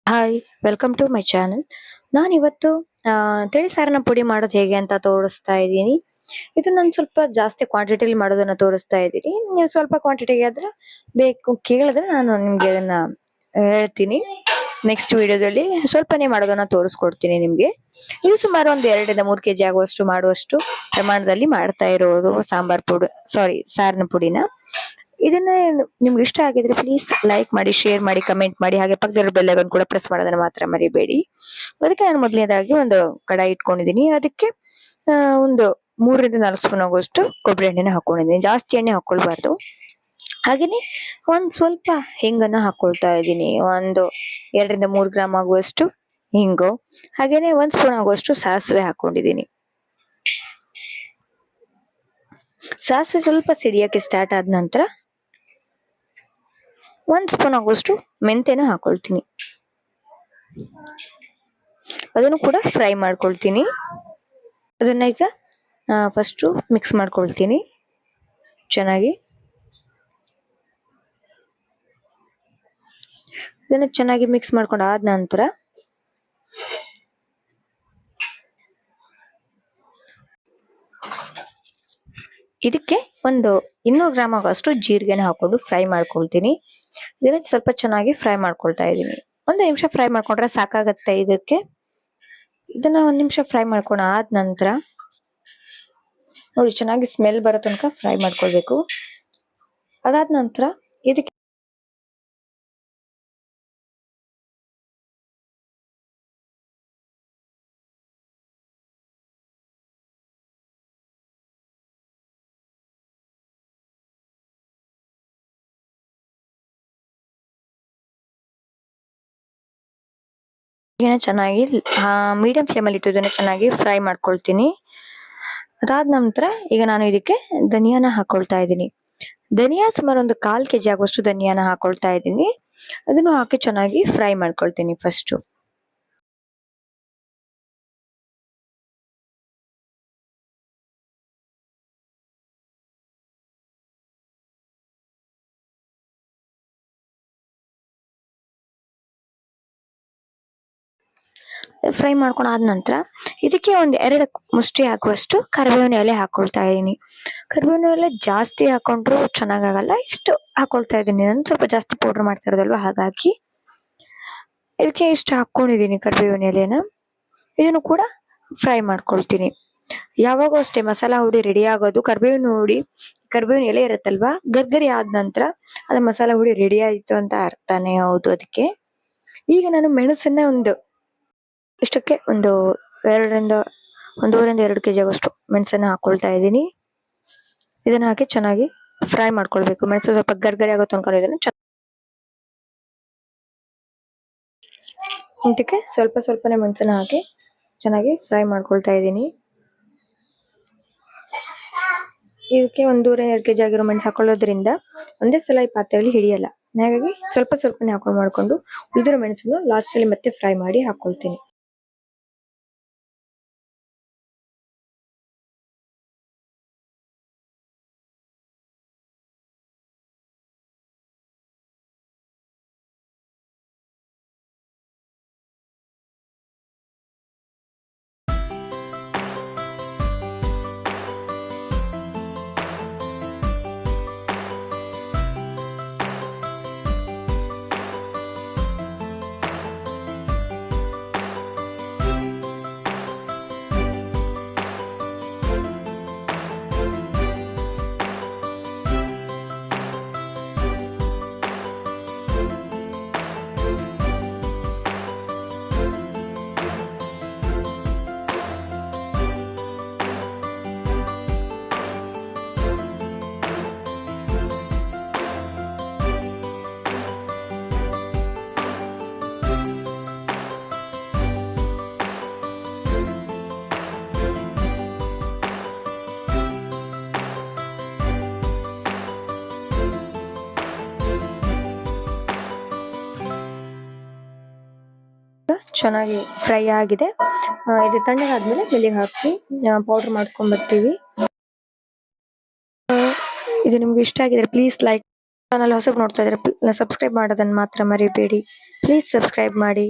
Hi, welcome to my channel. ನಾನಿವತ್ತು ತಿಳಿ ಸಾರನ್ನ ಪುಡಿ ಮಾಡೋದು ಹೇಗೆ ಅಂತ ತೋರಿಸ್ತಾ ಇದ್ದೀನಿ. ಇದು ನಾನು ಸ್ವಲ್ಪ ಜಾಸ್ತಿ ಕ್ವಾಂಟಿಟಿಲಿ ಮಾಡೋದನ್ನ ತೋರಿಸ್ತಾ ಇದ್ದೀನಿ. ನೀವು ಸ್ವಲ್ಪ ಕ್ವಾಂಟಿಟಿಗೆ ಆದ್ರೆ ಬೇಕು ಕೇಳಿದ್ರೆ ನಾನು ನಿಮ್ಗೆ ಅದನ್ನ ಹೇಳ್ತೀನಿ. ನೆಕ್ಸ್ಟ್ ವಿಡಿಯೋದಲ್ಲಿ ಸ್ವಲ್ಪನೇ ಮಾಡೋದನ್ನ ತೋರಿಸ್ಕೊಡ್ತೀನಿ ನಿಮ್ಗೆ. ಇದು ಸುಮಾರು ಒಂದು 2 ಇಂದ 3 kg ಆಗುವಷ್ಟು ಮಾಡುವಷ್ಟು ಪ್ರಮಾಣದಲ್ಲಿ ಮಾಡ್ತಾ ಇರೋದು ಸಾಂಬಾರ್ ಪುಡಿ, ಸಾರಿನ ಪುಡಿನ. ಇದನ್ನ ನಿಮ್ಗೆ ಇಷ್ಟ ಆಗಿದ್ರೆ ಪ್ಲೀಸ್ ಲೈಕ್ ಮಾಡಿ, ಶೇರ್ ಮಾಡಿ, ಕಮೆಂಟ್ ಮಾಡಿ, ಹಾಗೆ ಪಕ್ಕದಲ್ಲಿರೋ ಬೆಲ್ ಐಕಾನ್ ಕೂಡ ಪ್ರೆಸ್ ಮಾಡೋದನ್ನ ಮಾತ್ರ ಮರಿಬೇಡಿ. ಅದಕ್ಕೆ ನಾನು ಮೊದಲನೇದಾಗಿ ಒಂದು ಕಡಾಯಿ ಇಟ್ಕೊಂಡಿದ್ದೀನಿ. ಅದಕ್ಕೆ ಒಂದು 3 ಇಂದ 4 ಸ್ಪೂನ್ ಆಗುವಷ್ಟು ಕೊಬ್ಬರಿ ಎಣ್ಣೆನ ಹಾಕೊಂಡಿದ್ದೀನಿ. ಜಾಸ್ತಿ ಎಣ್ಣೆ ಹಾಕೊಳ್ಬಾರ್ದು. ಹಾಗೇನೆ ಒಂದ್ ಸ್ವಲ್ಪ ಹಿಂಗನ್ನ ಹಾಕೊಳ್ತಾ ಇದ್ದೀನಿ. ಒಂದು 2 ಇಂದ 3 ಗ್ರಾಮ್ ಆಗುವಷ್ಟು ಹಿಂಗು, ಹಾಗೇನೆ 1 ಸ್ಪೂನ್ ಆಗುವಷ್ಟು ಸಾಸಿವೆ ಹಾಕೊಂಡಿದ್ದೀನಿ. ಸಾಸಿವೆ ಸ್ವಲ್ಪ ಸಿಡಿಯಕ್ಕೆ ಸ್ಟಾರ್ಟ್ ಆದ ನಂತರ 1 ಸ್ಪೂನ್ ಆಗುವಷ್ಟು ಮೆಂತೆನ ಹಾಕೊಳ್ತೀನಿ. ಅದನ್ನು ಕೂಡ ಫ್ರೈ ಮಾಡ್ಕೊಳ್ತೀನಿ. ಅದನ್ನ ಈಗ ಫಸ್ಟ್ ಮಿಕ್ಸ್ ಮಾಡ್ಕೊಳ್ತೀನಿ ಚೆನ್ನಾಗಿ. ಇದನ್ನ ಚೆನ್ನಾಗಿ ಮಿಕ್ಸ್ ಮಾಡ್ಕೊಂಡು ಆದ ನಂತರ ಇದಕ್ಕೆ ಒಂದು 200 ಗ್ರಾಮ್ ಆಗುವಷ್ಟು ಜೀರಿಗೆನ ಹಾಕೊಂಡು ಫ್ರೈ ಮಾಡ್ಕೊಳ್ತೀನಿ. ಇದನ್ನ ಸ್ವಲ್ಪ ಚೆನ್ನಾಗಿ ಫ್ರೈ ಮಾಡ್ಕೊಳ್ತಾ ಇದ್ದೀನಿ. 1 ನಿಮಿಷ ಫ್ರೈ ಮಾಡ್ಕೊಂಡ್ರೆ ಸಾಕಾಗತ್ತೆ ಇದಕ್ಕೆ. ಇದನ್ನ 1 ನಿಮಿಷ ಫ್ರೈ ಮಾಡ್ಕೊಂಡ್ ಆದ ನಂತರ ನೋಡಿ, ಚೆನ್ನಾಗಿ ಸ್ಮೆಲ್ ಬರೋ ತನಕ ಫ್ರೈ ಮಾಡ್ಕೊಳ್ಬೇಕು. ಅದಾದ ನಂತರ ಇದಕ್ಕೆ ಚೆನ್ನಾಗಿ ಮೀಡಿಯಂ ಫ್ಲೇಮಲ್ಲಿ ಇಟ್ಟು ಇದನ್ನ ಚೆನ್ನಾಗಿ ಫ್ರೈ ಮಾಡ್ಕೊಳ್ತೀನಿ. ಅದಾದ ನಂತರ ಈಗ ನಾನು ಇದಕ್ಕೆ ಧನಿಯಾನ ಹಾಕೊಳ್ತಾ ಇದ್ದೀನಿ. ಧನಿಯಾ ಸುಮಾರು ಒಂದು 1/4 kg ಆಗುವಷ್ಟು ಧನಿಯಾನ ಹಾಕೊಳ್ತಾ ಇದ್ದೀನಿ. ಅದನ್ನು ಹಾಕಿ ಚೆನ್ನಾಗಿ ಫ್ರೈ ಮಾಡ್ಕೊಳ್ತೀನಿ ಫಸ್ಟ್. ಫ್ರೈ ಮಾಡ್ಕೊಂಡು ಆದ ನಂತರ ಇದಕ್ಕೆ ಒಂದು 2 ಮುಷ್ಟಿ ಆಗುವಷ್ಟು ಕರಿಬೇವಿನ ಎಲೆ ಹಾಕೊಳ್ತಾ ಇದ್ದೀನಿ. ಕರಿಬೇವಿನ ಎಲೆ ಜಾಸ್ತಿ ಹಾಕೊಂಡ್ರು ಚೆನ್ನಾಗಾಗಲ್ಲ, ಇಷ್ಟು ಹಾಕೊಳ್ತಾ ಇದ್ದೀನಿ. ನಾನು ಸ್ವಲ್ಪ ಜಾಸ್ತಿ ಪೌಡರ್ ಮಾಡ್ತಾ ಇರೋದಲ್ವಾ, ಹಾಗಾಗಿ ಇದಕ್ಕೆ ಇಷ್ಟು ಹಾಕೊಂಡಿದ್ದೀನಿ ಕರಿಬೇವಿನ ಎಲೆನ. ಇದನ್ನು ಕೂಡ ಫ್ರೈ ಮಾಡ್ಕೊಳ್ತೀನಿ. ಯಾವಾಗ ಅಷ್ಟೇ ಮಸಾಲಾ ಹುಡಿ ರೆಡಿ ಆಗೋದು, ಕರಿಬೇವಿನ ಎಲೆ ಇರುತ್ತಲ್ವಾ, ಗರ್ಗರಿ ಆದ ನಂತರ ಅದು ಮಸಾಲಾ ಹುಡಿ ರೆಡಿ ಆಯ್ತು ಅಂತ ಅರ್ಥನೇ ಹೌದು. ಅದಕ್ಕೆ ಈಗ ನಾನು ಮೆಣಸನ್ನ ಇಷ್ಟಕ್ಕೆ ಒಂದು 1.5 kg ಆಗುವಷ್ಟು ಮೆಣಸನ್ನ ಹಾಕೊಳ್ತಾ ಇದ್ದೀನಿ. ಇದನ್ನ ಹಾಕಿ ಚೆನ್ನಾಗಿ ಫ್ರೈ ಮಾಡ್ಕೊಳ್ಬೇಕು. ಮೆಣಸು ಸ್ವಲ್ಪ ಗರ್ಗರಿ ಆಗೋ ತನಕ ಇದನ್ನ ಇದಕ್ಕೆ ಸ್ವಲ್ಪನೇ ಮೆಣಸನ್ನ ಹಾಕಿ ಚೆನ್ನಾಗಿ ಫ್ರೈ ಮಾಡ್ಕೊಳ್ತಾ ಇದ್ದೀನಿ. ಇದಕ್ಕೆ 1.5 kg ಆಗಿರೋ ಮೆಣಸು ಹಾಕೊಳ್ಳೋದ್ರಿಂದ ಒಂದೇ ಸಲ ಈ ಪಾತ್ರೆಯಲ್ಲಿ ಹಿಡಿಯಲ್ಲ. ಹಾಗಾಗಿ ಸ್ವಲ್ಪನೇ ಮಾಡ್ಕೊಂಡು ಉಳಿದಿರೋ ಮೆಣಸನ್ನು ಲಾಸ್ಟ್ ಅಲ್ಲಿ ಮತ್ತೆ ಫ್ರೈ ಮಾಡಿ ಹಾಕೊಳ್ತೀನಿ. ಚೆನ್ನಾಗಿ ಫ್ರೈ ಆಗಿದೆ. ಇದು ತಣ್ಣಗಾದ್ಮೇಲೆ ಬೆಳ್ಳಿಗೆ ಹಾಕಿ ಪೌಡರ್ ಮಾಡ್ಕೊಂಡ್ ಬರ್ತೀವಿ. ಇದು ನಿಮ್ಗೆ ಇಷ್ಟ ಆಗಿದ್ರೆ ಪ್ಲೀಸ್ ಲೈಕ್ ಚಾನಲ್ ಹೊಸಬ್ ನೋಡ್ತಾ ಇದ್ರೆ ಸಬ್ಸ್ಕ್ರೈಬ್ ಮಾಡೋದನ್ನ ಮಾತ್ರ ಮರಿಬೇಡಿ. ಪ್ಲೀಸ್ ಸಬ್ಸ್ಕ್ರೈಬ್ ಮಾಡಿ.